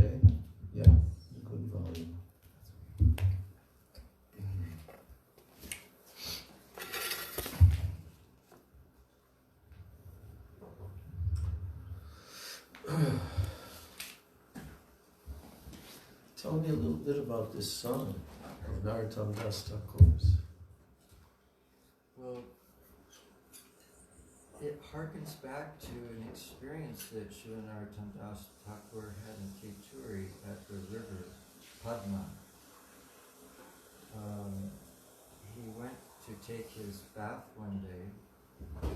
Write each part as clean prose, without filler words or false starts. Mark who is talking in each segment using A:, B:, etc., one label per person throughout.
A: okay? Yeah, good volume. Tell me a little bit about this song of Narottam Das Thakur's.
B: Well, it harkens back to an experience that Srila Narottam Das Thakur had in Keturi at the river Padma. He went to take his bath one day,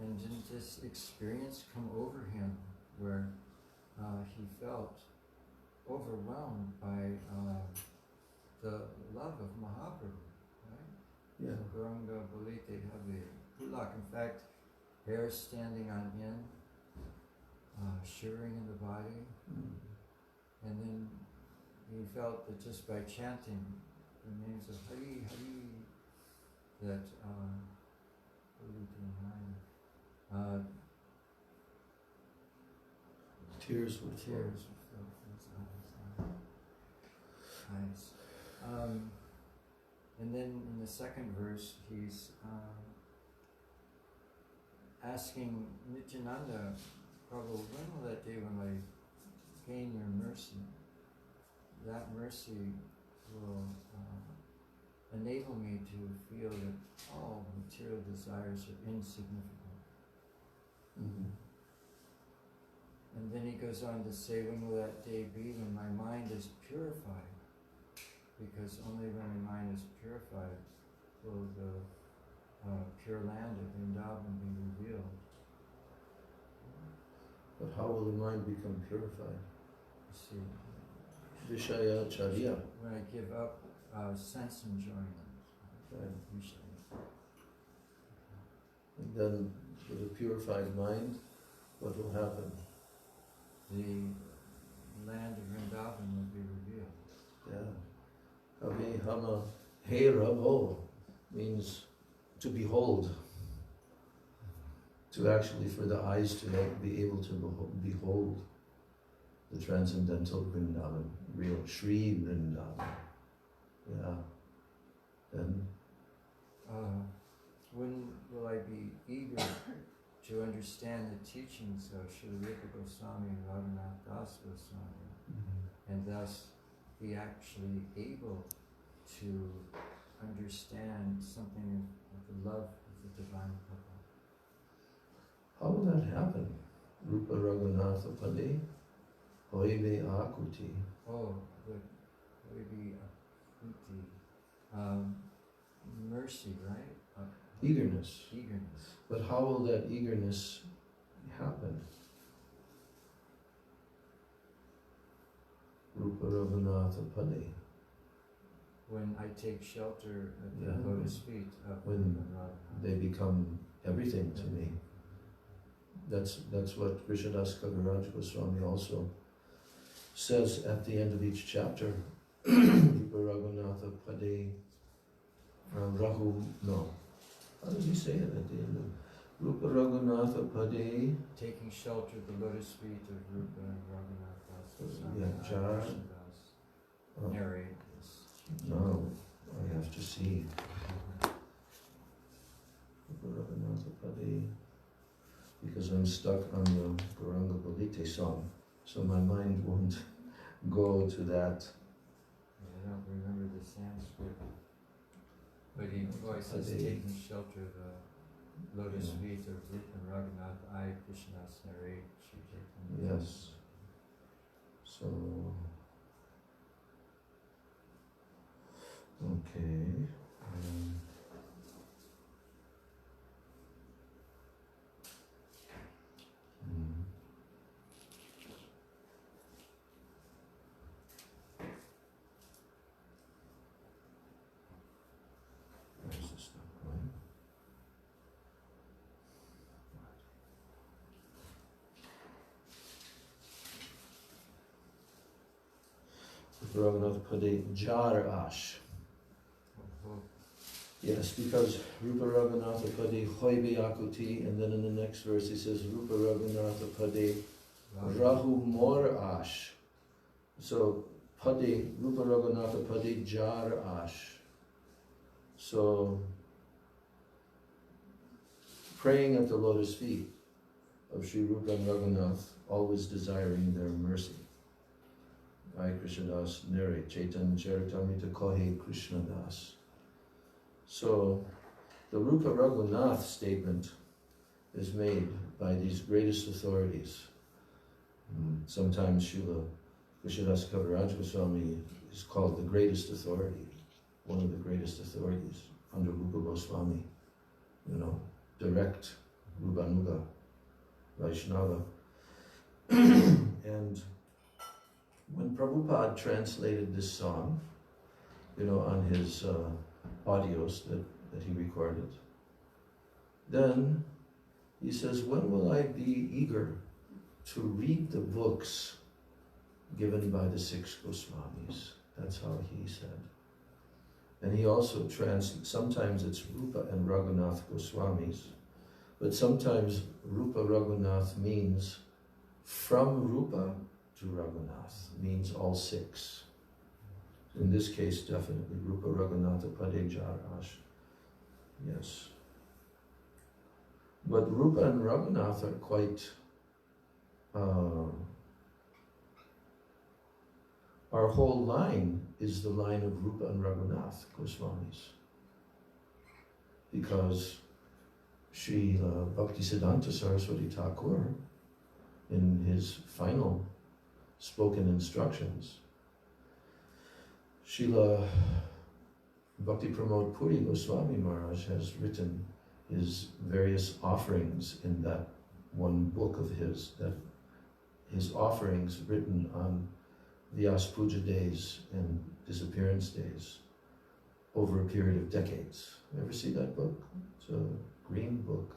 B: and didn't this experience come over him where he felt overwhelmed by the love of Mahaprabhu, right?
A: Yeah.
B: Gauranga Balite Havi Pulak, in fact, hair standing on end, shivering in the body, and then he felt that just by chanting the names of Hari Hari, that
A: tears would flow.
B: Tears would flow from his eyes. And then in the second verse, he's asking Nityananda, Prabhu, when will that day when I gain your mercy? That mercy will enable me to feel that all material desires are insignificant.
A: Mm-hmm.
B: And then he goes on to say, when will that day be when my mind is purified? Because only when my mind is purified will the pure land of Vrindavan be revealed.
A: But how will the mind become purified?
B: You see,
A: Vishaya Charya.
B: when I give up sense enjoyment,
A: Right.
B: Vishaya.
A: And then with a purified mind, what will happen?
B: The land of Vrindavan will be revealed.
A: Yeah. Kavi Hama He Rabo means to behold. To actually, for the eyes to be able to behold the transcendental Vrindavan, real Shri Vrindavan. Yeah. Then
B: when will I be eager to understand the teachings of Srila Rupa Goswami and Raghunath Das Goswami, and thus be actually able to understand something of the love of the divine couple?
A: how will that happen? Rupa Raghunatha Pade Hoive Akuti.
B: Oh, good. Maybe mercy, right?
A: Eagerness.
B: Eagerness.
A: But how will that eagerness happen? Rupa Raghunatha Pade.
B: When I take shelter at the
A: Yeah.
B: lotus feet of
A: When
B: Radha.
A: they become everything to me. That's what Krishnadas Kaviraj Goswami also says at the end of each chapter. Rupa Raghunatha Pade Rahu, no. How does he say it at the end of Rupa Raghunatha Pade?
B: Taking shelter at the lotus feet of Rupa and Raghunath Das Goswami.
A: Yeah, Char.
B: Krishnadas narrate this.
A: No, I have to see. Rupa Raghunatha Pade. Because I'm stuck on the Gauranga Balite song, so my mind won't go to that.
B: I don't remember the Sanskrit, but he always says
A: Pade.
B: taking shelter of the lotus
A: Yeah.
B: feet of Rupa and Raghunath, I Krishnadas narrate Shri Chaitanya.
A: Yes. So, okay. Where's this stuff going? Raghunath Pade Jar Ash. Yes, because Rupa Raghunatha Pade Hoibe Akuti, and then in the next verse he says Rupa Raghunatha Pade Rahu Mor Ash. So Pade, Rupa Raghunatha Pade Jar Ash. So praying at the lotus feet of Sri Rupa and Raghunath, always desiring their mercy. Bhai Krishnadas Nere Chaitanya Charitamrita Kohe Krishnadas. So the Rupa Raghunath statement is made by these greatest authorities. Sometimes Srila Krishnadas Kaviraj Goswami is called the greatest authority, one of the greatest authorities under Rupa Goswami, direct Rupanuga, Vaishnava. And when Prabhupada translated this song, on his audios that he recorded, then he says, when will I be eager to read the books given by the 6 Goswamis? That's how he said. And he also sometimes it's Rupa and Raghunath Goswamis, but sometimes Rupa Raghunath means from Rupa to Raghunath, means all 6. In this case, definitely Rupa Raghunatha Pade Jar Ash. Yes. But Rupa and Raghunath are quite our whole line is the line of Rupa and Raghunath Goswamis, because Srila Bhaktisiddhanta Saraswati Thakur, in his final spoken instructions, Srila Bhakti Pramod Puri Goswami Maharaj has written his various offerings in that one book of his, that his offerings written on Vyas Puja days and disappearance days over a period of decades. You ever see that book? It's a green book.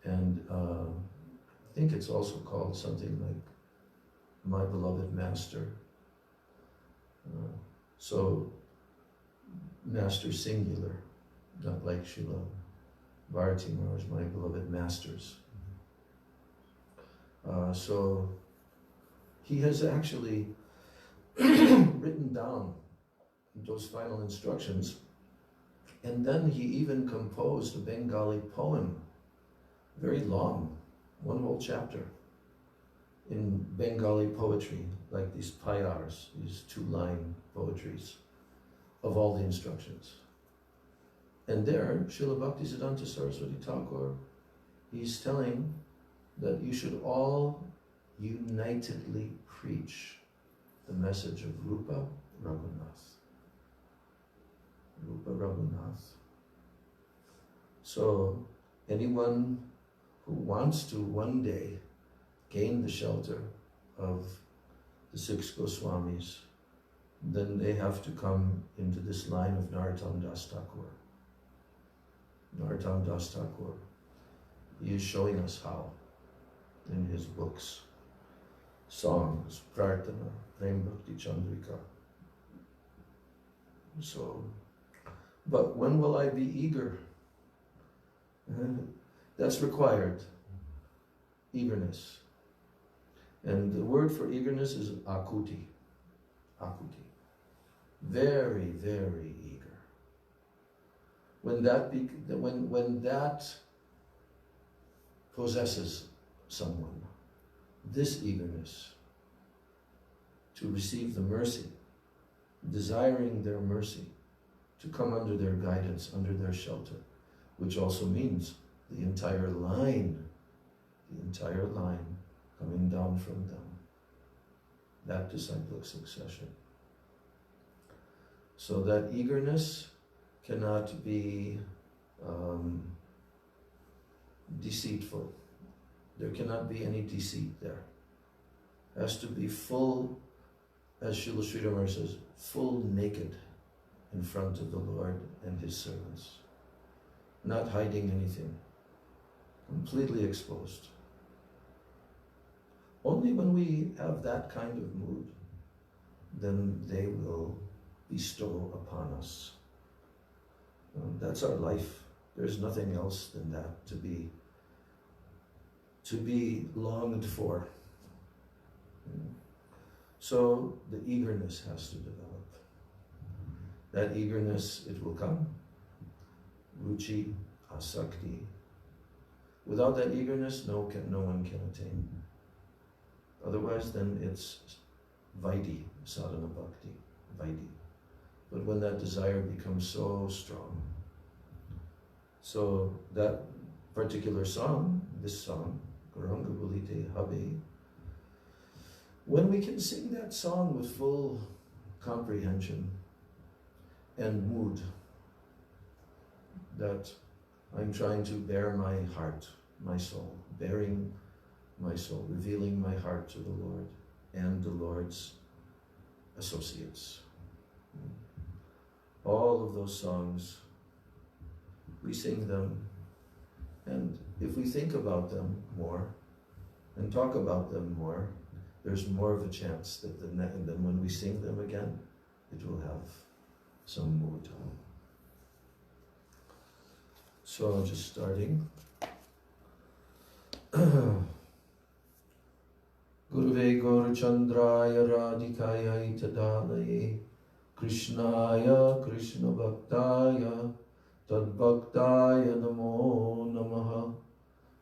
A: And I think it's also called something like My Beloved Master. So, Master singular, not like Srila Bharati Maharaj, My Beloved Masters. So, he has actually written down those final instructions, and then he even composed a Bengali poem, very long, one whole chapter, in Bengali poetry, like these payars, these 2-line poetries of all the instructions. And there, Srila Bhaktisiddhanta Saraswati Thakur, he's telling that you should all unitedly preach the message of Rupa Raghunath. Rupa Raghunath. So, anyone who wants to one day gain the shelter of the 6 Goswamis, then they have to come into this line of Narottam Das Thakur. Narottam Das Thakur, he is showing us how in his books, songs, Prarthana, Prem Bhakti Chandrika. So, but when will I be eager? That's required, eagerness. And the word for eagerness is akuti. Akuti. Very, very eager. When that possesses someone, this eagerness to receive the mercy, desiring their mercy, to come under their guidance, under their shelter, which also means the entire line coming down from them, that disciplic succession. So that eagerness cannot be deceitful. There cannot be any deceit there. It has to be full, as Srila Sridhar says, full naked in front of the Lord and His servants. Not hiding anything. Completely exposed. Only when we have that kind of mood, then they will bestow upon us. That's our life. There's nothing else than that to be longed for. So the eagerness has to develop. That eagerness, it will come. Ruchi, asakti. Without that eagerness, no one can attain. Otherwise, then it's vaidhi, sadhana bhakti, vaidhi. But when that desire becomes so strong, so that particular song, this song, Gauranga Bulite Habe, when we can sing that song with full comprehension and mood, that I'm trying to bare my heart, my soul, bearing my soul, revealing my heart to the Lord and the Lord's associates. All of those songs, we sing them, and if we think about them more and talk about them more, there's more of a chance that then when we sing them again, it will have some mood. So I'm just starting. Guruve Gaurachandraya Radhikaya Itadalaye Krishnaya Krishna Bhaktaya Tadbhaktaya Namo Namaha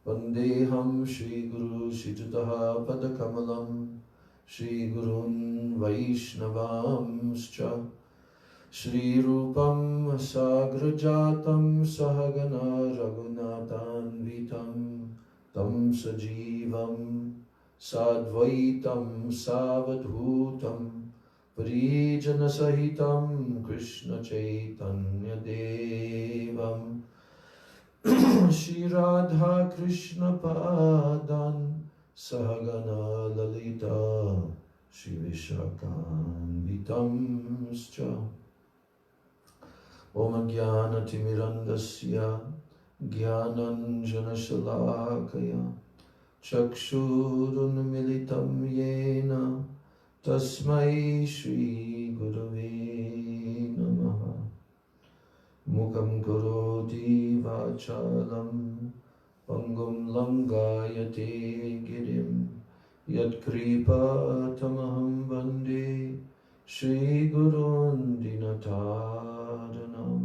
A: Vandeham Shri Guru Shijataha Padakamalam Shri Gurun Vaishnavamscha Shri Rupam Sagrajatam Sahagana Raghunathan Vitam Tam Sajivam Sadvaitam Savadhutam Parijana Sahitam Krishna Chaitanya Devam Shri Radha Krishna Padan Sahagana Lalita Shri Vishakan Vitamscha Om Jnana Timirandasya Jnananjana Shalakaya Chakshurun Militam Yena Tasmai Shri Gurave Namaha Mukam Karoti Vachalam Pangum Langayate Girim Yat Kripa Tamaham Bande Shri Gurun Dinatadanam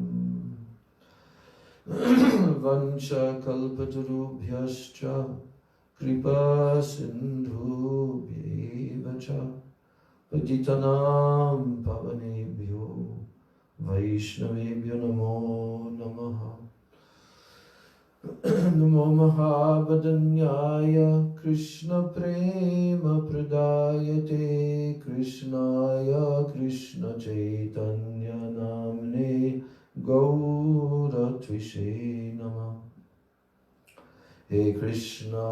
A: Vancha Kalpatarubhyascha Kripa Sindhubhyevacha Patitanam Pavanebhyo Vaishnavebhyo Namo Namaha Namo Mahabhadanyaya Krishna Prema Pradayate Krishnaya Krishna Chaitanya Namne Gaura Tvishe Namah He Krishna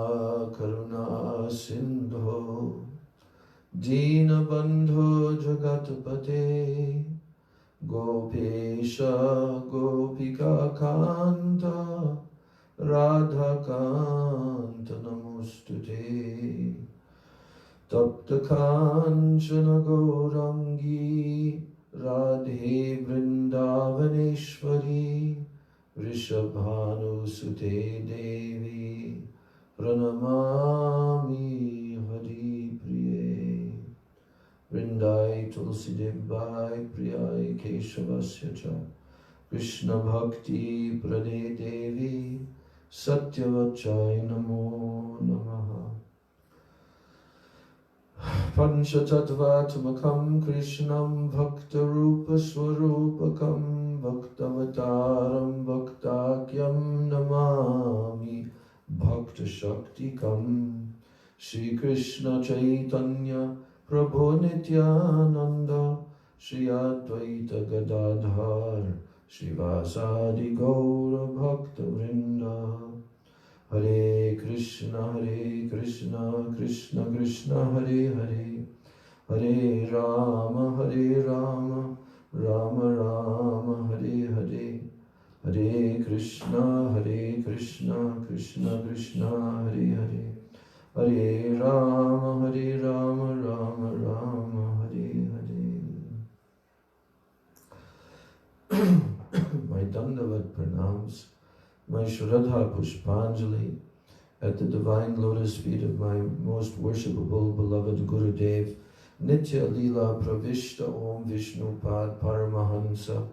A: Karuna Sindho Dina Bandho Jagatpate Gopesha Gopika Kanta Radha Kanta Namostute Tapta Kanchana Gaurangi Radhe Vrindavaneshwari Vrishabhanu Sute Devi Pranamami Hari Priye Vrindai Tulsi Devai Priyai Keshavasya Cha Krishna Bhakti Prade Devi Satyavachai Namo Namaha Panchatattvatmakam Krishnam Bhakta Rupa Swarupakam Bhaktavataram Bhaktakyam Namami Bhakta Shaktikam Shri Krishna Chaitanya Prabhu Nityananda Shri Advaita Gadadhar Srivasadi Gaura Bhakta Vrinda Hare Krishna Krishna Krishna Hare Hare Hare Rama Rama Rama Hare Hare Hare Krishna Krishna Krishna Hare Hare Hare Rama Rama Rama Hare Hare My Dandavat pranams, my Shraddha Pushpanjali at the divine lotus feet of my most worshipable beloved Gurudev, Nitya Lila Pravishta Om Vishnupad Paramahansa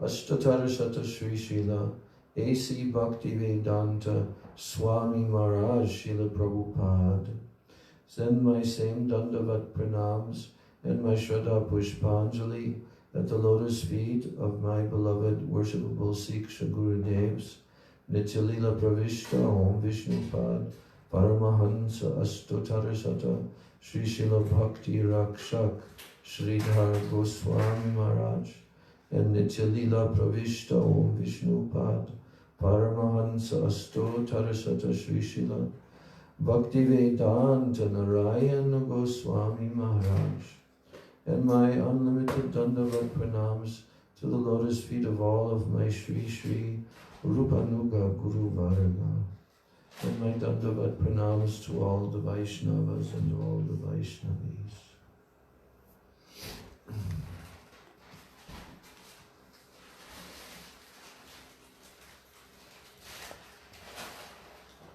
A: Ashtatarashata Sri Srila A.C. Bhaktivedanta Swami Maharaj Srila Prabhupada. Send my same Dandavat pranams and my Shraddha Pushpanjali at the lotus feet of my beloved worshipable Siksha Gurudevs, Nitya Lila Pravishta Om Vishnupad Paramahansa Astotarasata Sri Srila Bhakti Rakshak Sridhar Goswami Maharaj, and Nitya Lila Pravishta Om Vishnupad Paramahansa Astotarasata Sri Srila Bhaktivedanta Narayana Goswami Maharaj, and my unlimited Dandavat pranams to the lotus feet of all of my Shri Shri Rupanuga Guru Varga, and my Dandavat pranams to all the Vaishnavas and all the Vaishnavis.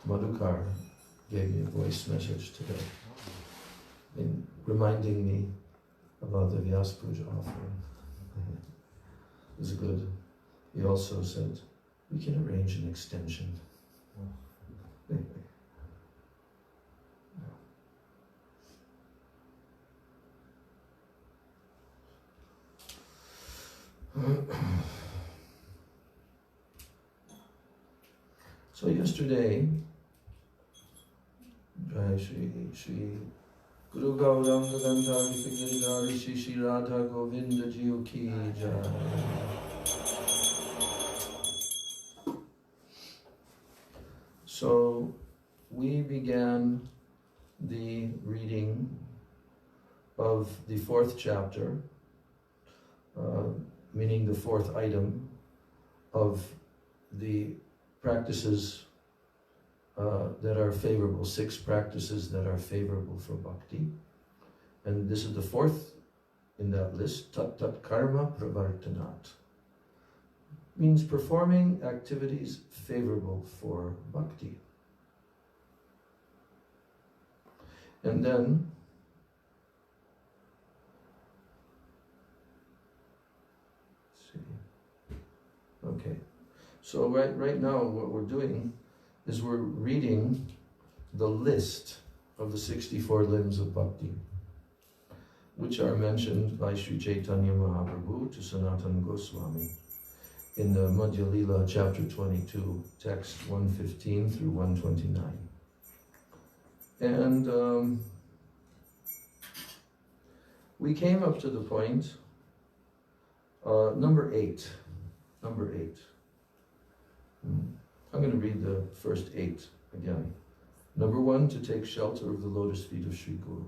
A: Madhukar gave me a voice message today, reminding me about the Vyas Puja offering. It was good. He also said, we can arrange an extension. So yesterday, Shri Guru Gauranga Gandhari Giridhari Shri Shri Radha Govinda Jiyo Ki Jai. So we began the reading of the fourth chapter, meaning the fourth item of the practices that are favorable, 6 practices that are favorable for bhakti. And this is the fourth in that list, tat tat karma pravartanat. Means performing activities favorable for bhakti. And then okay. So right now what we're doing is we're reading the list of the 64 limbs of bhakti, which are mentioned by Sri Chaitanya Mahaprabhu to Sanatana Goswami in the Madhya Lila chapter 22, text 115 through 129. And we came up to the point, number 8. I'm going to read the first 8 again. Number 1, to take shelter of the lotus feet of Sri Guru.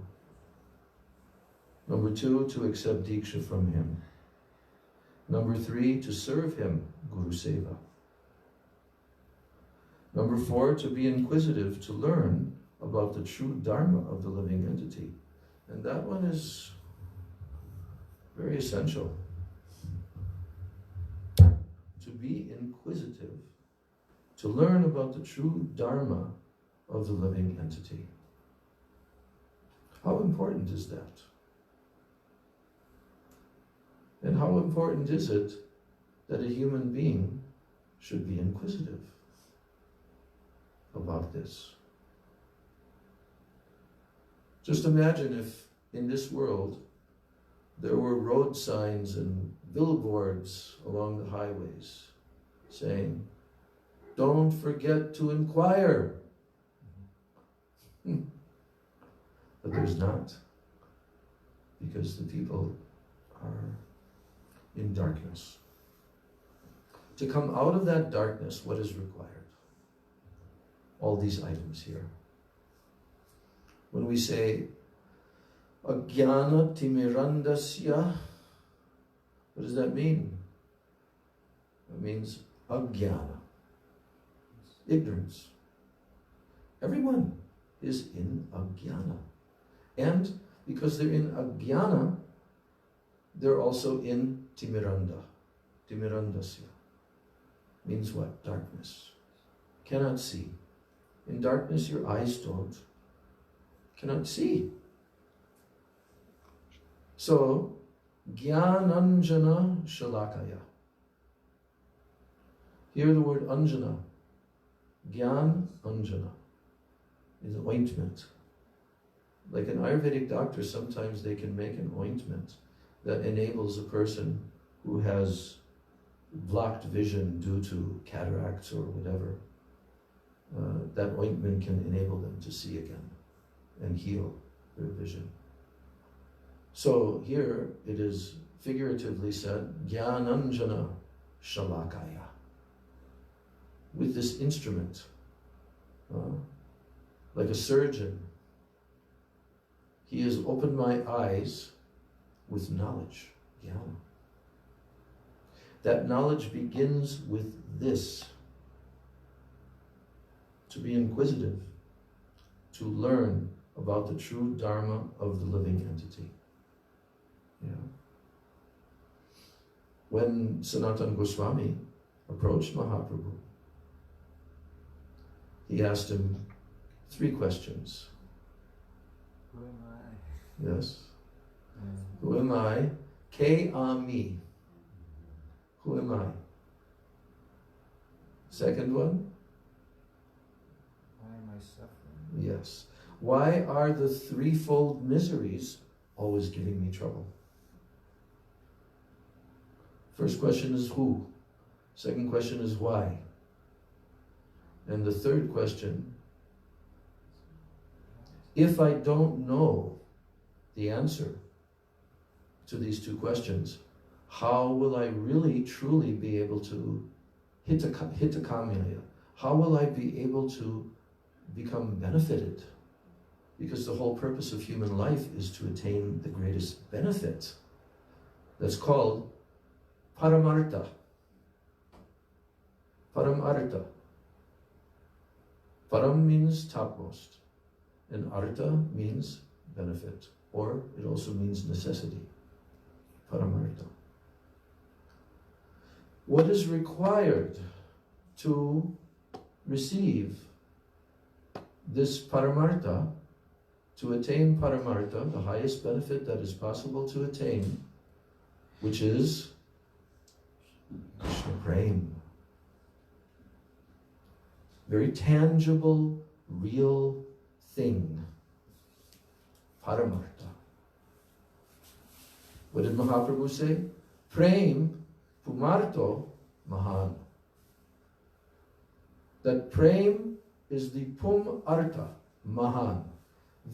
A: Number 2, to accept Diksha from him. Number 3, to serve him, Guru Seva. Number 4, to be inquisitive, to learn about the true Dharma of the living entity. And that one is very essential. To be inquisitive, to learn about the true Dharma of the living entity. How important is that? And how important is it that a human being should be inquisitive about this? Just imagine if in this world there were road signs and billboards along the highways saying, "Don't forget to inquire." But there's not, because the people are in darkness. To come out of that darkness, what is required? All these items here. When we say Ajnana timirandasya, what does that mean? It means ajnana, ignorance. Everyone is in ajnana. And because they're in ajnana, they're also in timiranda. Timirandasya means what? Darkness. Cannot see. In darkness, your eyes cannot see. So, Jnananjana Shalakaya. Here the word Anjana, Gyan Anjana, is ointment. Like an Ayurvedic doctor, sometimes they can make an ointment that enables a person who has blocked vision due to cataracts or whatever. That ointment can enable them to see again and heal their vision. So here it is figuratively said, Jnananjana Shalakaya. With this instrument, like a surgeon, he has opened my eyes with knowledge, jnana. That knowledge begins with this, to be inquisitive, to learn about the true dharma of the living entity. Yeah. When Sanatana Goswami approached Mahaprabhu, he asked him 3 questions.
B: Who am I?
A: Yes. Who am I? Ke ami. Who am I? Second one?
B: Why am I suffering?
A: Yes. Why are the threefold miseries always giving me trouble? First question is who? Second question is why? And the third question, if I don't know the answer to these 2 questions, how will I really truly be able to hit a kamya? How will I be able to become benefited? Because the whole purpose of human life is to attain the greatest benefit. That's called paramartha. Paramartha. Param means topmost, and artha means benefit, or it also means necessity. Paramartha. What is required to receive this paramartha, to attain paramartha, the highest benefit that is possible to attain, which is Krishna Prema. Very tangible, real thing. Paramartha. What did Mahaprabhu say? Prem pumarto mahan. That prem is the pum artha, mahan,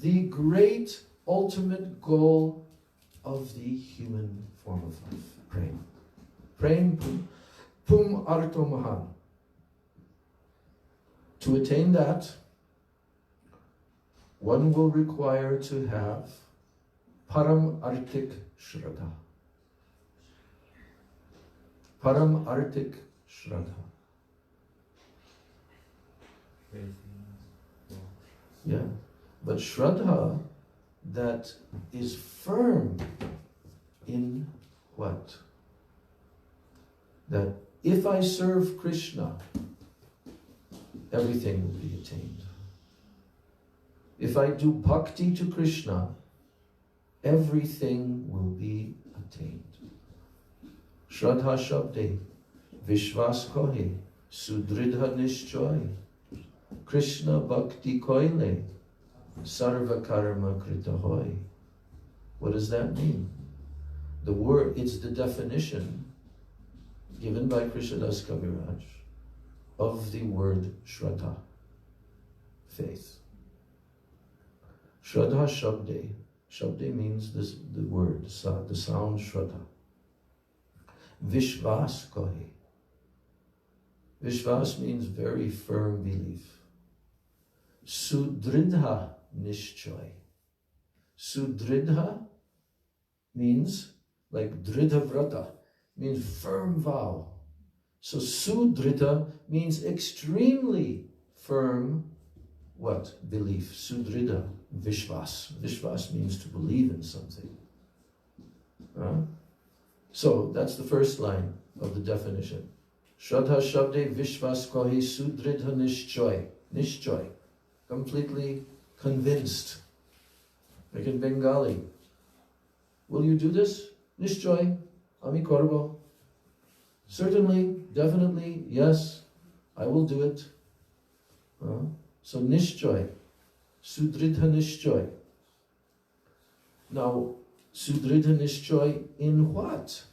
A: the great ultimate goal of the human form of life. Prem. Prem pum arto mahan. To attain that, one will require to have param artik shraddha. Param artik shraddha. Yeah, but shraddha that is firm in what? That if I serve Krishna, everything will be attained. If I do bhakti to Krishna, everything will be attained. Shraddha Shabde, Vishwas Kohe, Sudridha Nishchoy, Krishna Bhakti Koile, Sarva Karma Krita Hoy. What does that mean? The word, it's the definition given by Krishnadas Kaviraj of the word Shraddha, faith. Shraddha Shabde. Shabde means this, the word, the sound Shraddha. Vishwas Kohe. Vishwas means very firm belief. Sudridha Nishchoy. Sudridha means like Dridha Vrata, means firm vow. So Sudridha means extremely firm, what? Belief. Sudridha, Vishwas. Vishwas means to believe in something. So that's the first line of the definition. Shraddha Shabde Vishwas Kohi Sudridha Nishchoy. Nishchoy. Completely convinced. Like in Bengali, Will you do this? Nishchoy, Ami Korbo. Certainly, definitely, yes, I will do it. So Nishchoy, Sudridha Nishchoy. Now, Sudridha Nishchoy in what?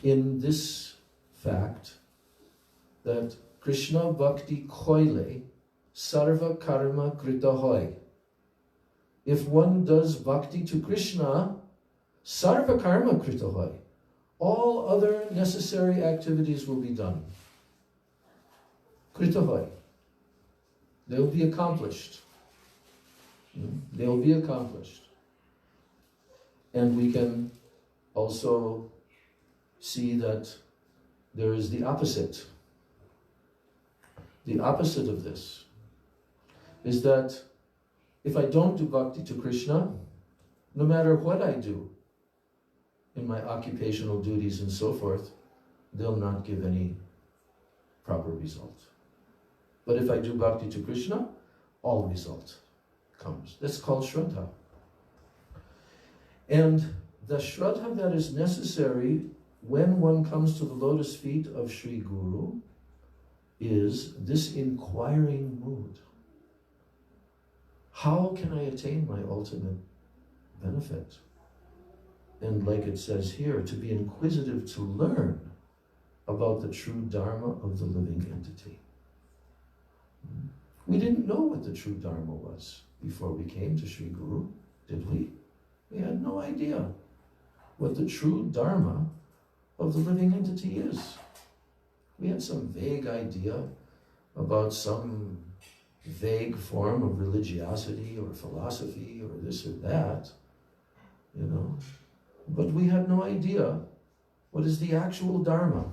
A: In this fact that Krishna Bhakti Koile Sarva Karma Krita Hoy. If one does bhakti to Krishna, Sarva Karma Krita Hoy. All other necessary activities will be done. Krita Hoy. They'll be accomplished. They'll be accomplished. And we can also see that there is the opposite. The opposite of this is that if I don't do bhakti to Krishna, no matter what I do in my occupational duties and so forth, they'll not give any proper result. But if I do bhakti to Krishna, all result comes. That's called Shraddha. And the Shraddha that is necessary when one comes to the lotus feet of Sri Guru is this inquiring mood. How can I attain my ultimate benefit? And like it says here, to be inquisitive to learn about the true Dharma of the living entity. We didn't know what the true Dharma was before we came to Sri Guru, did we? We had no idea what the true Dharma of the living entity is. We had some vague idea about some vague form of religiosity or philosophy or this or that, But we had no idea what is the actual Dharma,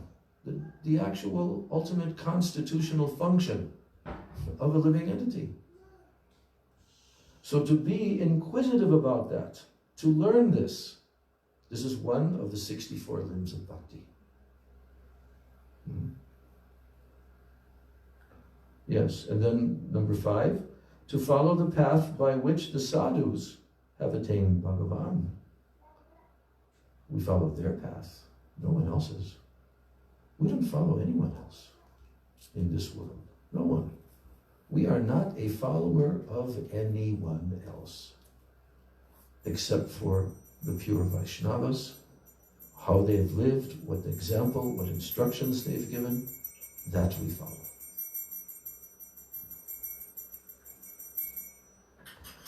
A: the actual ultimate constitutional function of a living entity. So to be inquisitive about that, to learn this is one of the 64 limbs of bhakti. Yes, and then number 5, to follow the path by which the sadhus have attained Bhagavan. We follow their path, no one else's. We don't follow anyone else in this world, no one. We are not a follower of anyone else, except for the pure Vaishnavas, how they've lived, what example, what instructions they've given, that we follow.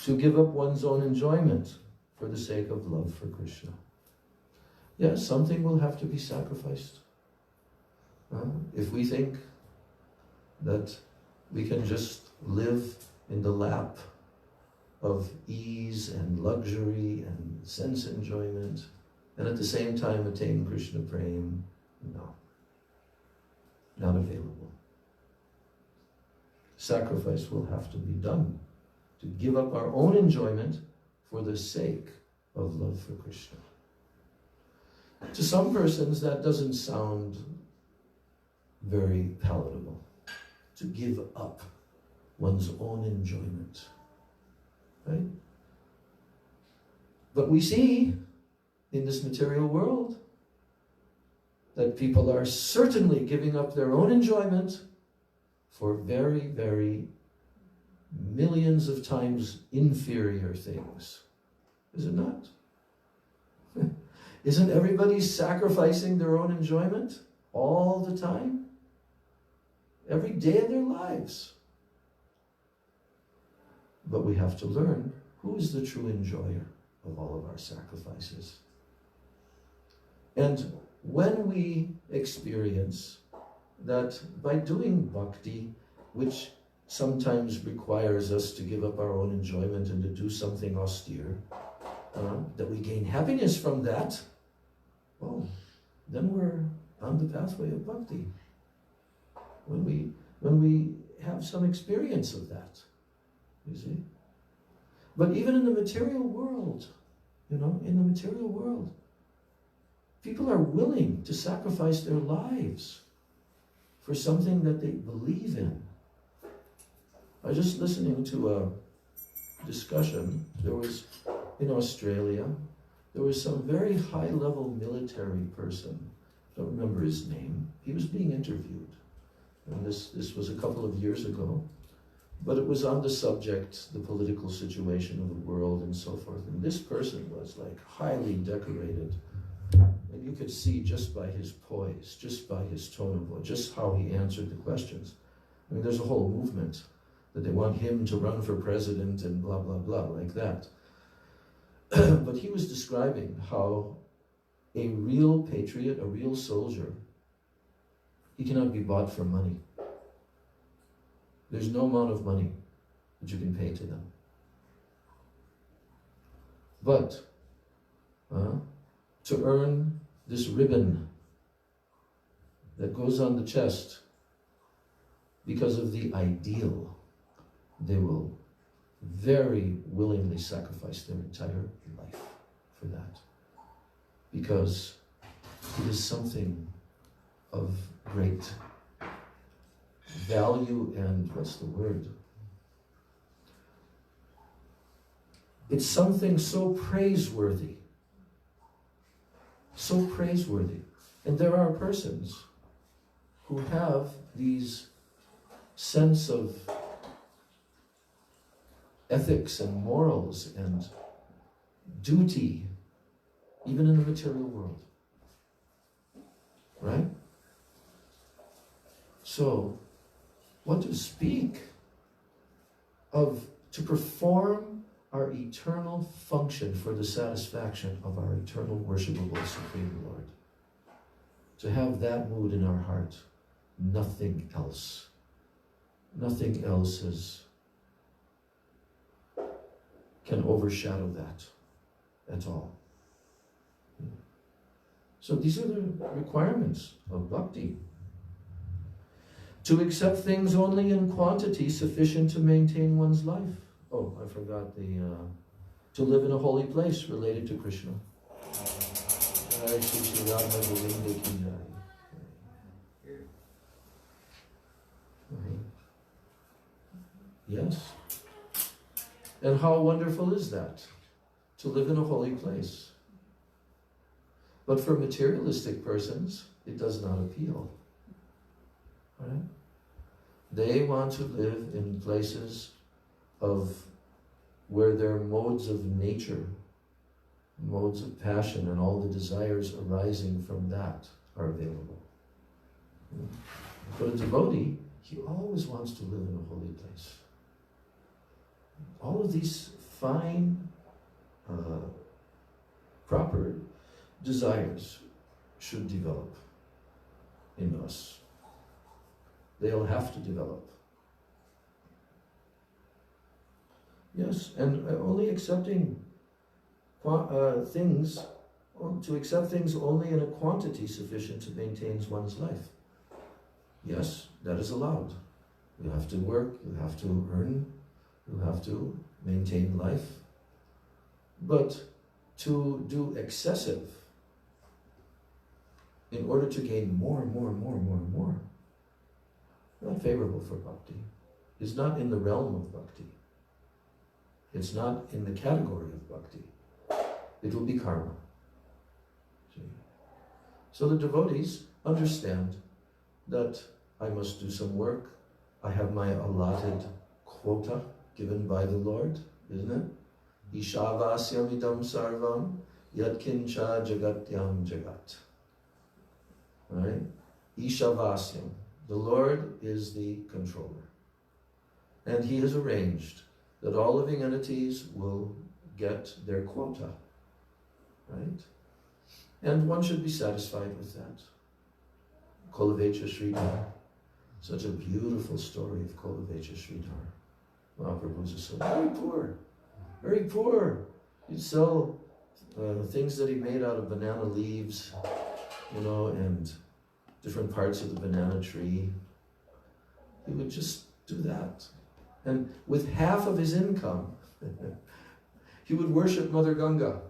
A: To give up one's own enjoyment for the sake of love for Krishna. Yes, something will have to be sacrificed. If we think that we can just live in the lap of ease and luxury and sense enjoyment, and at the same time attain Krishna Prem, no, not available. Sacrifice will have to be done to give up our own enjoyment for the sake of love for Krishna. To some persons that doesn't sound very palatable, to give up one's own enjoyment, right? But we see in this material world that people are certainly giving up their own enjoyment for very, very millions of times inferior things. Is it not? Isn't everybody sacrificing their own enjoyment all the time? Every day of their lives. But we have to learn who is the true enjoyer of all of our sacrifices. And when we experience that by doing bhakti, which sometimes requires us to give up our own enjoyment and to do something austere, that we gain happiness from that, well, then we're on the pathway of bhakti. When we have some experience of that, you see. But even in the material world, people are willing to sacrifice their lives for something that they believe in. I was just listening to a discussion. There was in Australia, there was some very high-level military person, I don't remember his name, he was being interviewed. And this was a couple of years ago, but it was on the subject, the political situation of the world and so forth. And this person was like highly decorated. And you could see just by his poise, just by his tone of voice, just how he answered the questions. I mean, there's a whole movement that they want him to run for president and blah, blah, blah, like that. But he was describing how a real patriot, a real soldier, he cannot be bought for money. There's no amount of money that you can pay to them. But to earn this ribbon that goes on the chest because of the ideal, they will very willingly sacrifice their entire life for that. Because it is something of great value and, what's the word? It's something so praiseworthy. So praiseworthy. And there are persons who have these sense of ethics and morals and duty, even in the material world. Right? So, what to speak of to perform our eternal function for the satisfaction of our eternal worshipable Supreme Lord. To have that mood in our heart, nothing else can overshadow that at all. So these are the requirements of bhakti. To accept things only in quantity sufficient to maintain one's life. Oh, I forgot to live in a holy place related to Krishna. Yes. And how wonderful is that? To live in a holy place. But for materialistic persons, it does not appeal. Right? They want to live in places where their modes of nature, modes of passion, and all the desires arising from that are available. For a devotee, he always wants to live in a holy place. All of these fine, proper desires should develop in us. They'll have to develop. Yes, and only accepting things, to accept things only in a quantity sufficient to maintain one's life. Yes, that is allowed. You have to work, you have to earn, you have to maintain life. But to do excessive in order to gain more and more and more and more and more, not favorable for bhakti. It's not in the realm of bhakti. It's not in the category of bhakti. It will be karma. See? So the devotees understand that I must do some work. I have my allotted quota given by the Lord, isn't it? Ishavasyam idam sarvam yatkincha jagatyam jagat. Right? Ishavasyam. The Lord is the controller. And He has arranged that all living entities will get their quota. Right? And one should be satisfied with that. Kolavecha Sridhar. Such a beautiful story of Kolavecha Sridhar. Mahaprabhu's so very poor. Very poor. He'd sell things that he made out of banana leaves, and different parts of the banana tree. He would just do that. And with half of his income, he would worship Mother Ganga.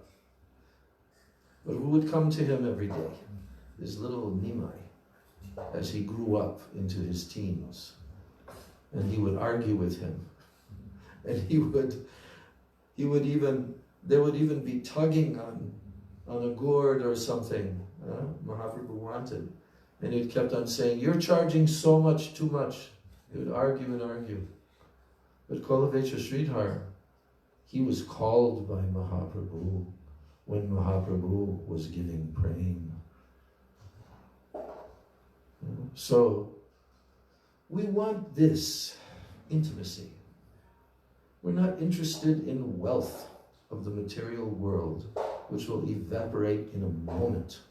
A: But who would come to him every day? His little Nimai, as he grew up into his teens. And he would argue with him. And he would even They would even be tugging on a gourd or something. Mahaprabhu wanted. And he kept on saying, "You're charging so much, too much." They would argue and argue. But Kolavecha Sridhar, he was called by Mahaprabhu when Mahaprabhu was giving praying. So, we want this intimacy. We're not interested in wealth of the material world, which will evaporate in a moment.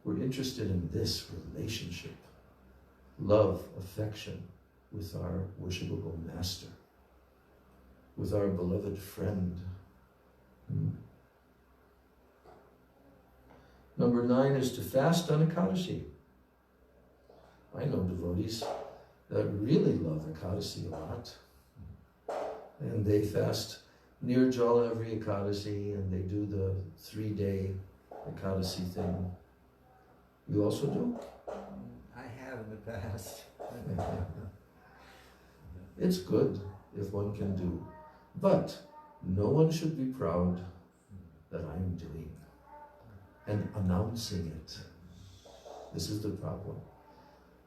A: We're interested in this relationship, love, affection with our worshipable master, with our beloved friend. Number 9 is to fast on Ekadashi. I know devotees that really love Ekadashi a lot. And they fast near Jal every Ekadashi, and they do the 3-day Ekadashi thing. You also do?
B: I have in the past.
A: It's good if one can do. But no one should be proud that I'm doing and announcing it. This is the problem.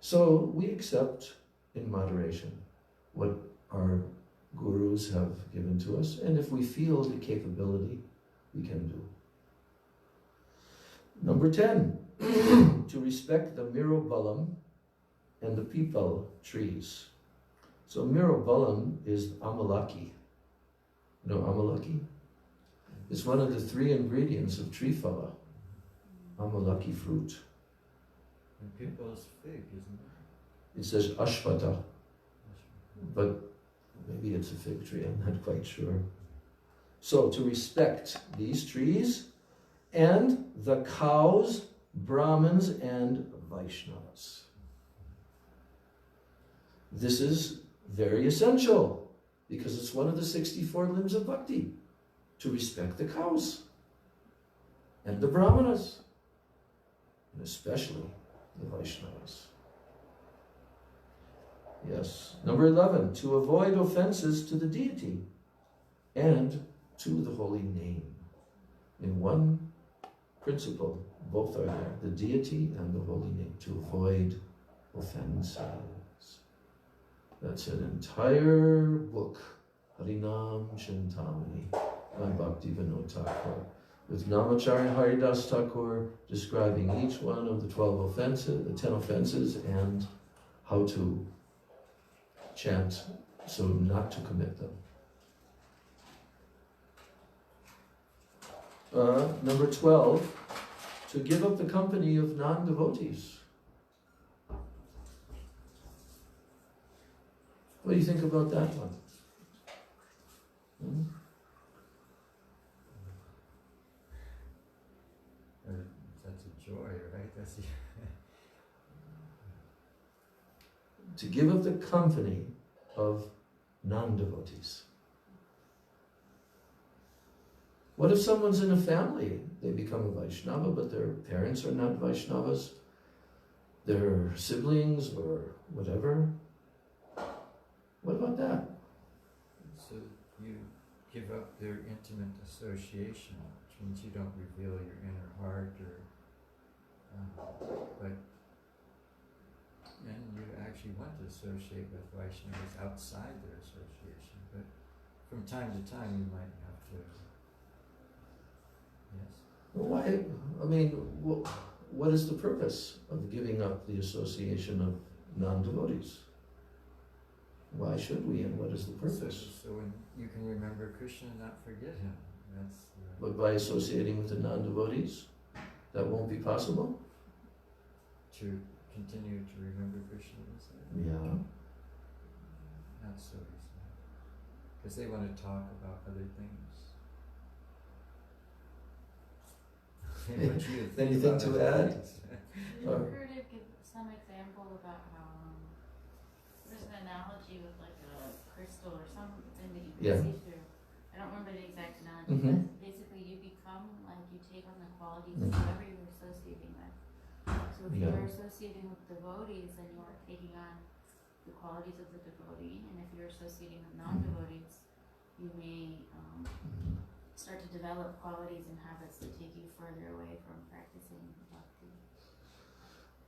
A: So we accept in moderation what our gurus have given to us, and if we feel the capability, we can do. Number 10, to respect the Mirobalam and the P.Phal trees. So Mirobalam is Amalaki. You know Amalaki? It's one of the 3 ingredients of Triphala, Amalaki fruit.
B: And P.Phal's fig, isn't it?
A: It says Ashvata, but maybe it's a fig tree, I'm not quite sure. So to respect these trees and the cows, Brahmins, and Vaishnavas. This is very essential because it's one of the 64 limbs of bhakti, to respect the cows and the Brahmanas, and especially the Vaishnavas. Yes. Number 11, to avoid offenses to the deity and to the holy name. In one principle, both are there, the deity and the holy name, to avoid offenses. That's an entire book, Harinam Chintamani, by Bhakti Vinod Thakur, with Namacharya Haridas Thakur describing each one of the 12 offenses, the 10 offenses, and how to chant so not to commit them. Number 12, to give up the company of non-devotees. What do you think about that one?
B: That's a joy, right? That's
A: To give up the company of non-devotees. What if someone's in a family, they become a Vaishnava, but their parents are not Vaishnavas, their siblings or whatever? What about that?
B: So you give up their intimate association, which means you don't reveal your inner heart, and you actually want to associate with Vaishnavas outside their association, but from time to time you might have to. Yes.
A: Why? I mean, what is the purpose of giving up the association of non-devotees? Why should we, and what is the purpose?
B: So when you can remember Krishna and not forget him. That's.
A: But by associating with the non-devotees, that won't be possible?
B: To continue to remember Krishna, is that?
A: Yeah.
B: Not so easy. Because they want to talk about other things.
A: Anything to add?
C: Did Gurudev give some example about how there's an analogy with like a crystal or something that you can see through. I don't remember the exact analogy, but basically you become like you take on the qualities of whoever you're associating with. So if you're associating with devotees, then you are taking on the qualities of the devotee, and if you're associating with non-devotees, you may start to develop qualities and habits that take you further away from practicing bhakti?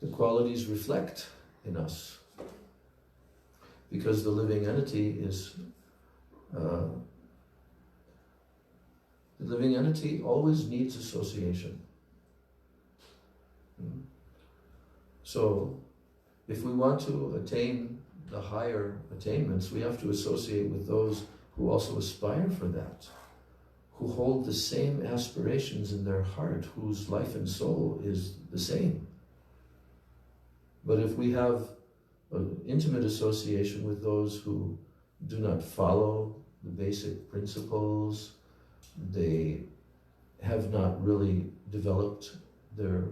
A: The qualities reflect in us, because the living entity is the living entity always needs association. So if we want to attain the higher attainments, we have to associate with those who also aspire for that, who hold the same aspirations in their heart, whose life and soul is the same. But if we have an intimate association with those who do not follow the basic principles, they have not really developed their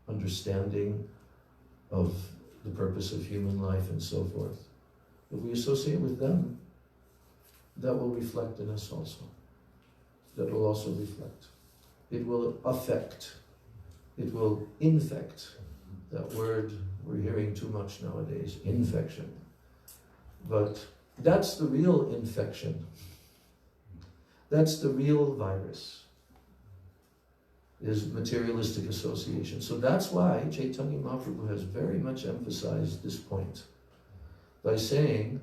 A: understanding of the purpose of human life and so forth. If we associate with them, that will reflect in us also. That will also reflect. It will affect. It will infect. That word we're hearing too much nowadays, infection. But that's the real infection. That's the real virus, is materialistic association. So that's why Chaitanya Mahaprabhu has very much emphasized this point by saying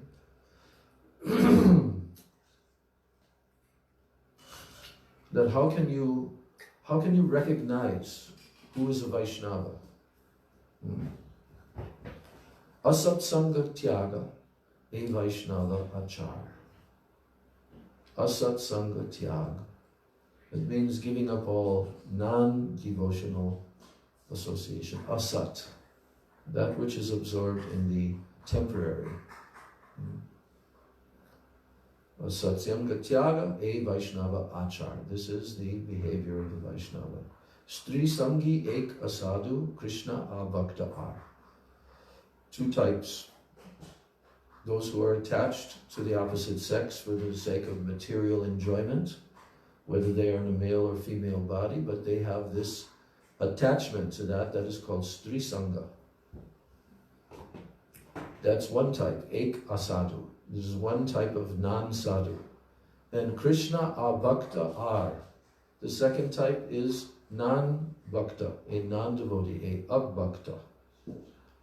A: that how can you recognize who is a Vaishnava? Asatsanga tyaga e Vaishnava achar. Asatsanga tyaga. It means giving up all non-devotional association. Asat, that which is absorbed in the temporary. Asatsanga tyaga e Vaishnava achar. This is the behavior of the Vaishnava. Stri sangi ek asadu, Krishna abhakta ar. Two types. Those who are attached to the opposite sex for the sake of material enjoyment, whether they are in a male or female body, but they have this attachment to that is called Stri Sangha. That's one type, ek asadu. This is one type of non-sadhu. And Krishna abhakta ar. The second type is non-bhakta, a non-devotee, a abhakta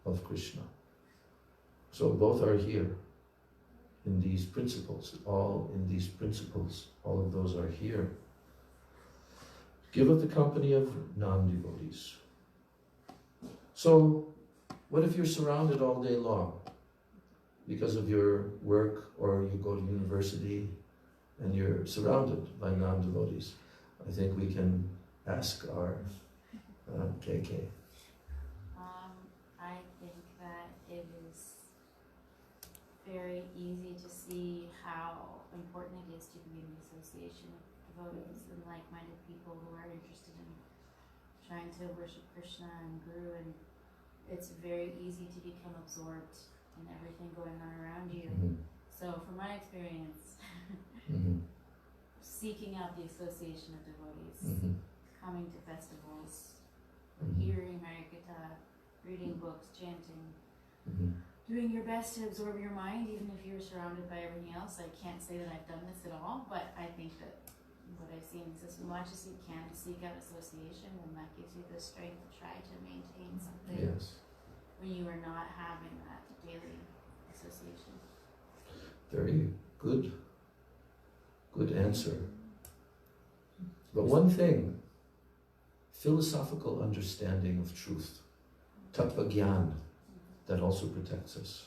A: of Krishna. So both are here in these principles, all in these principles, all of those are here. Give up the company of non-devotees. So, what if you're surrounded all day long because of your work, or you go to university and you're surrounded by non-devotees? I think we can ask our KK.
C: I think that it is very easy to see how important it is to be in the association of devotees and like-minded people who are interested in trying to worship Krishna and Guru, and it's very easy to become absorbed in everything going on around you. So from my experience, seeking out the association of devotees, coming to festivals, hearing Hare Katha, reading books, chanting, doing your best to absorb your mind, even if you're surrounded by everything else. I can't say that I've done this at all, but I think that what I've seen is as much as you can seek out association, and that gives you the strength to try to maintain something when you are not having that daily association.
A: Very good answer. But one thing, philosophical understanding of truth, tattva gyan, that also protects us.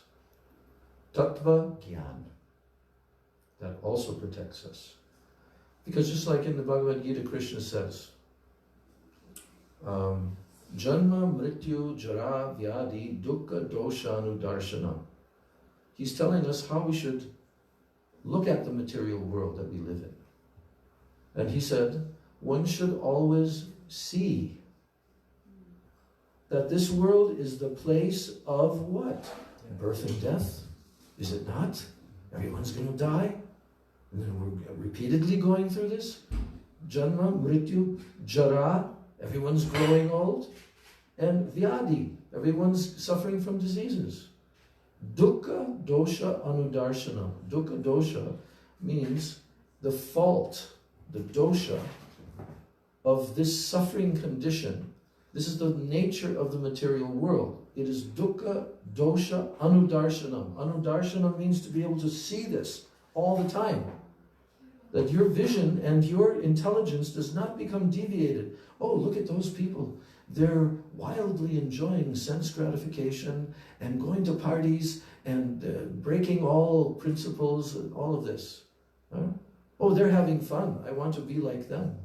A: Tattva gyan, that also protects us. Because just like in the Bhagavad Gita, Krishna says, Janma, Mrityu, Jara, Vyadi, Dukkha, Doshanu, Darshana. He's telling us how we should look at the material world that we live in. And he said, one should always see that this world is the place of what? Birth and death. Is it not? Everyone's going to die. And then we're repeatedly going through this. Janma, Mrityu, Jara, everyone's growing old. And Vyadi, everyone's suffering from diseases. Dukkha, Dosha, Anudarshana. Dukkha, Dosha means the fault, the dosha of this suffering condition. This is the nature of the material world. It is dukkha, dosha, anudarshanam. Anudarshanam means to be able to see this all the time. That your vision and your intelligence does not become deviated. Oh, look at those people. They're wildly enjoying sense gratification and going to parties and breaking all principles and all of this. Huh? Oh, they're having fun. I want to be like them.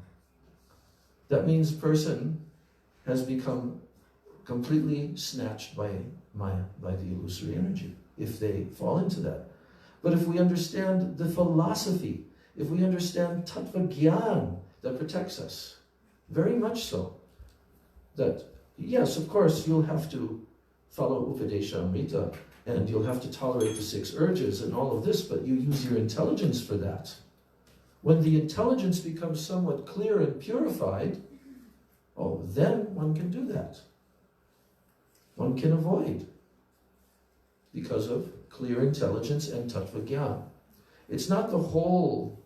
A: That means person has become completely snatched by Maya, by the illusory energy, if they fall into that. But if we understand the philosophy, if we understand tattva gyan that protects us, very much so, that yes, of course, you'll have to follow Upadesha Amrita and you'll have to tolerate the 6 urges and all of this, but you use your intelligence for that. When the intelligence becomes somewhat clear and purified, oh, then one can do that. One can avoid because of clear intelligence and tattva gyan. It's not the whole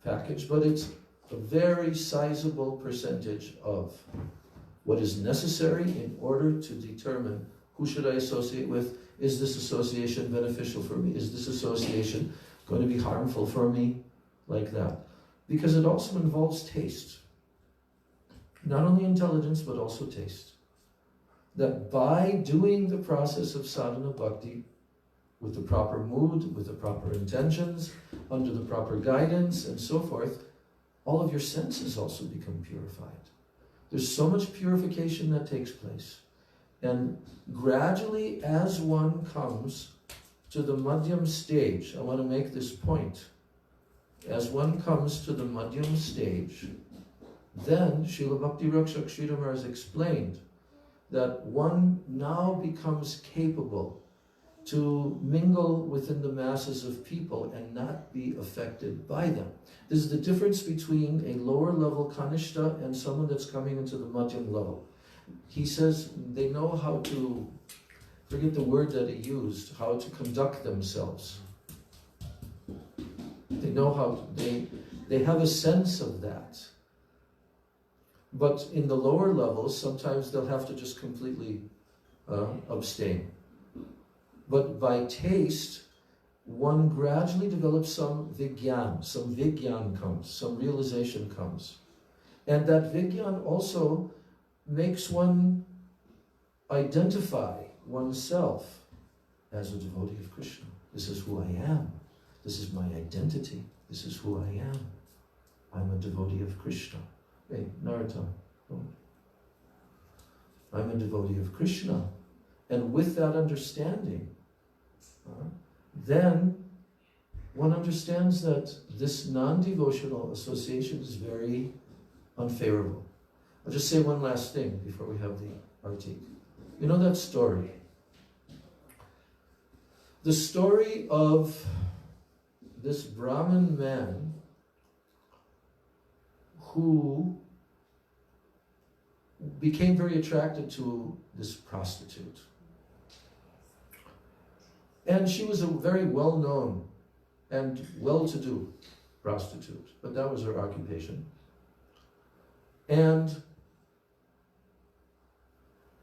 A: package, but it's a very sizable percentage of what is necessary in order to determine who should I associate with. Is this association beneficial for me? Is this association going to be harmful for me? Like that. Because it also involves taste. Not only intelligence, but also taste. That by doing the process of sadhana bhakti, with the proper mood, with the proper intentions, under the proper guidance, and so forth, all of your senses also become purified. There's so much purification that takes place. And gradually, as one comes to the madhyam stage, I want to make this point, as one comes to the madhyam stage, then Srila Bhakti Rakshak Sridhar has explained that one now becomes capable to mingle within the masses of people and not be affected by them. This is the difference between a lower level kanishta and someone that's coming into the madhyam level. He says they know how to, forget the word that he used, how to conduct themselves. They know how, they have a sense of that. But in the lower levels, sometimes they'll have to just completely abstain. But by taste, one gradually develops some vigyan comes, some realization comes. And that vigyan also makes one identify oneself as a devotee of Krishna. This is who I am. This is my identity. This is who I am. I'm a devotee of Krishna. Hey, Narottam. I'm a devotee of Krishna. And with that understanding, then one understands that this non-devotional association is very unfavorable. I'll just say one last thing before we have the artik. You know that story? The story of this Brahmin man who became very attracted to this prostitute. And she was a very well-known and well-to-do prostitute, but that was her occupation. And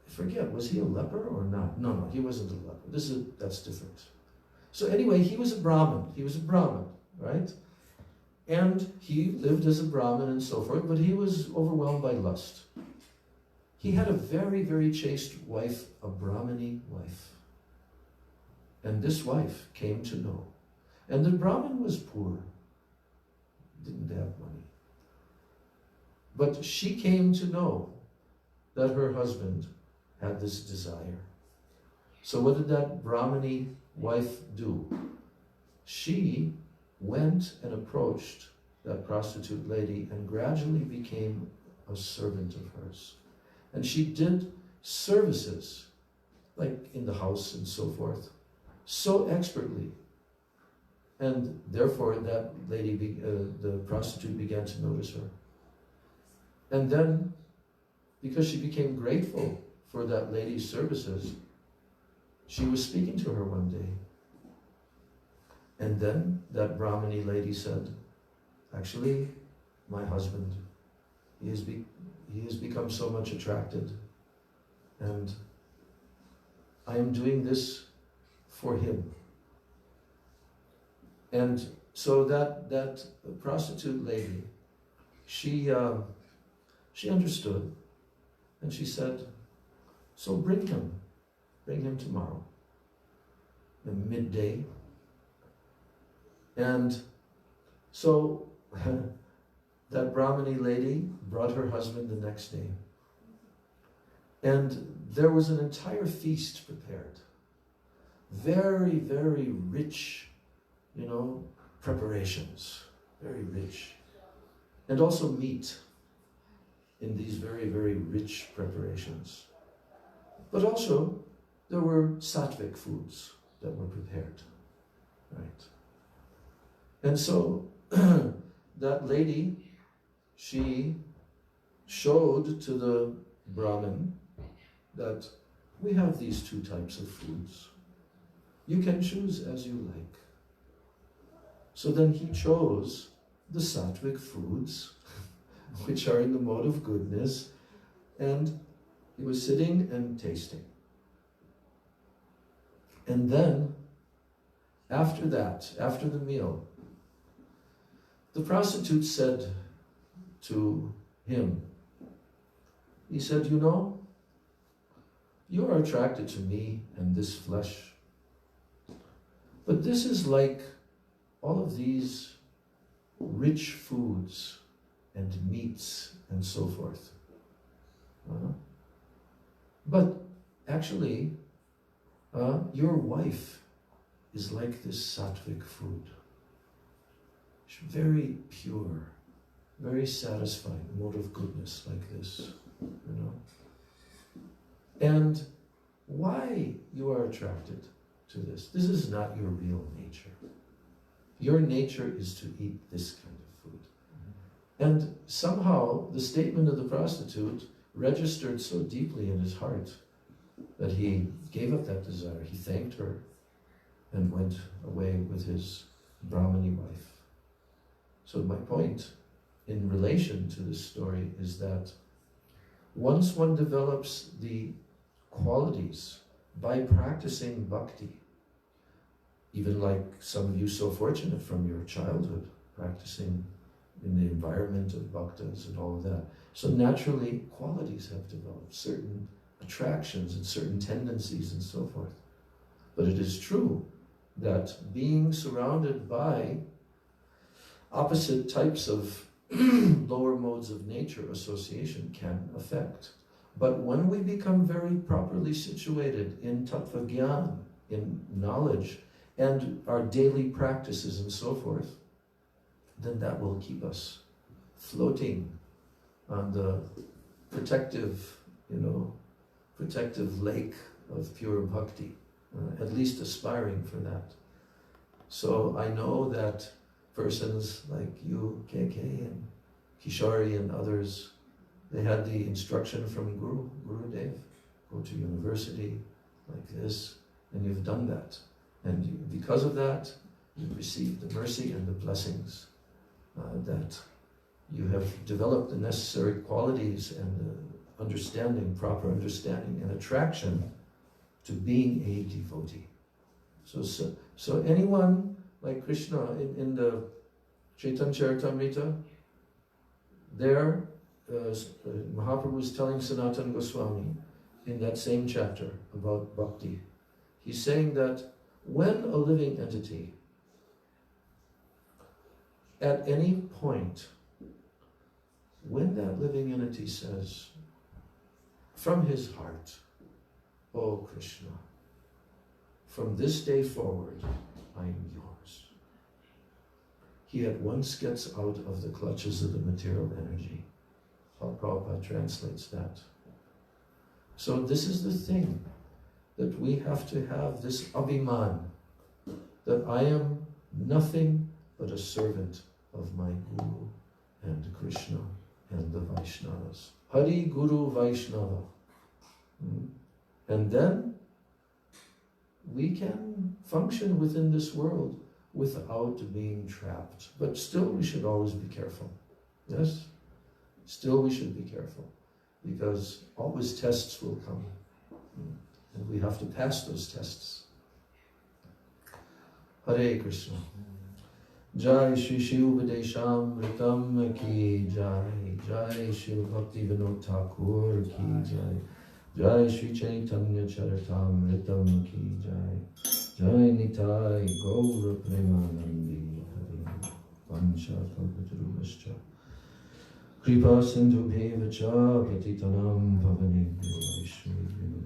A: I forget, was he a leper or not? No, he wasn't a leper. That's different. So anyway, he was a Brahmin. He was a Brahmin, right? And he lived as a Brahmin and so forth, but he was overwhelmed by lust. He had a very, very chaste wife, a Brahmini wife. And this wife came to know. And the Brahmin was poor, didn't have money. But she came to know that her husband had this desire. So what did that Brahmini wife do? She went and approached that prostitute lady and gradually became a servant of hers. And she did services, like in the house and so forth, so expertly. And therefore that lady, the prostitute, began to notice her. And then, because she became grateful for that lady's services, she was speaking to her one day. And then that Brahmini lady said, actually, my husband. He has become so much attracted, and I am doing this for him. And so that prostitute lady, she understood, and she said, so bring him tomorrow at midday. And so that Brahmani lady brought her husband the next day. And there was an entire feast prepared. Very, very rich, preparations. Very rich. And also meat in these very, very rich preparations. But also, there were sattvic foods that were prepared. Right? And so, that lady, she showed to the Brahmin that we have these two types of foods. You can choose as you like. So then he chose the sattvic foods, which are in the mode of goodness, and he was sitting and tasting. And then, after that, after the meal, the prostitute said to him, he said, you are attracted to me and this flesh, but this is like all of these rich foods and meats and so forth. But actually, your wife is like this sattvic food. She's very pure, very satisfying, mode of goodness like this, And why you are attracted to this? This is not your real nature. Your nature is to eat this kind of food. And somehow the statement of the prostitute registered so deeply in his heart that he gave up that desire. He thanked her and went away with his Brahmani wife. So my point in relation to this story is that once one develops the qualities by practicing bhakti, even like some of you so fortunate from your childhood, practicing in the environment of bhaktas and all of that. So naturally, qualities have developed, certain attractions and certain tendencies and so forth. But it is true that being surrounded by opposite types of lower modes of nature association can affect. But when we become very properly situated in tattva gyan, in knowledge, and our daily practices and so forth, then that will keep us floating on the protective lake of pure bhakti, at least aspiring for that. So I know that persons like you, KK, and Kishori and others, they had the instruction from Gurudev, go to university like this, and you've done that. And because of that, you've received the mercy and the blessings that you have developed the necessary qualities and understanding, proper understanding and attraction to being a devotee. So anyone like Krishna in the Chaitanya Charitamrita, there Mahaprabhu is telling Sanatana Goswami in that same chapter about bhakti. He's saying that when a living entity at any point, when that living entity says from his heart, "Oh Krishna, from this day forward, I'm yours," he at once gets out of the clutches of the material energy. Prabhupada translates that. So this is the thing, that we have to have this abhiman, that I am nothing but a servant of my Guru and Krishna and the Vaishnavas. Hari Guru Vaishnava. And then we can function within this world without being trapped. But still we should always be careful. Yes? Still we should be careful, because always tests will come. And we have to pass those tests. Hare Krishna. Jai Shri Shiv Videsham Ritam Ki Jai. Jai Shiv Bhakti Vinod Thakur Ki Jai. Jai Shri Chaitanya Charitam Ritam Ki Jai. Jai Nitai Gaura Premanandi Hari Vansha Kalpatarubhascha Kripa Sindhu Bheva Cha Patitanam Pavanebhyo Vaishnavibhyo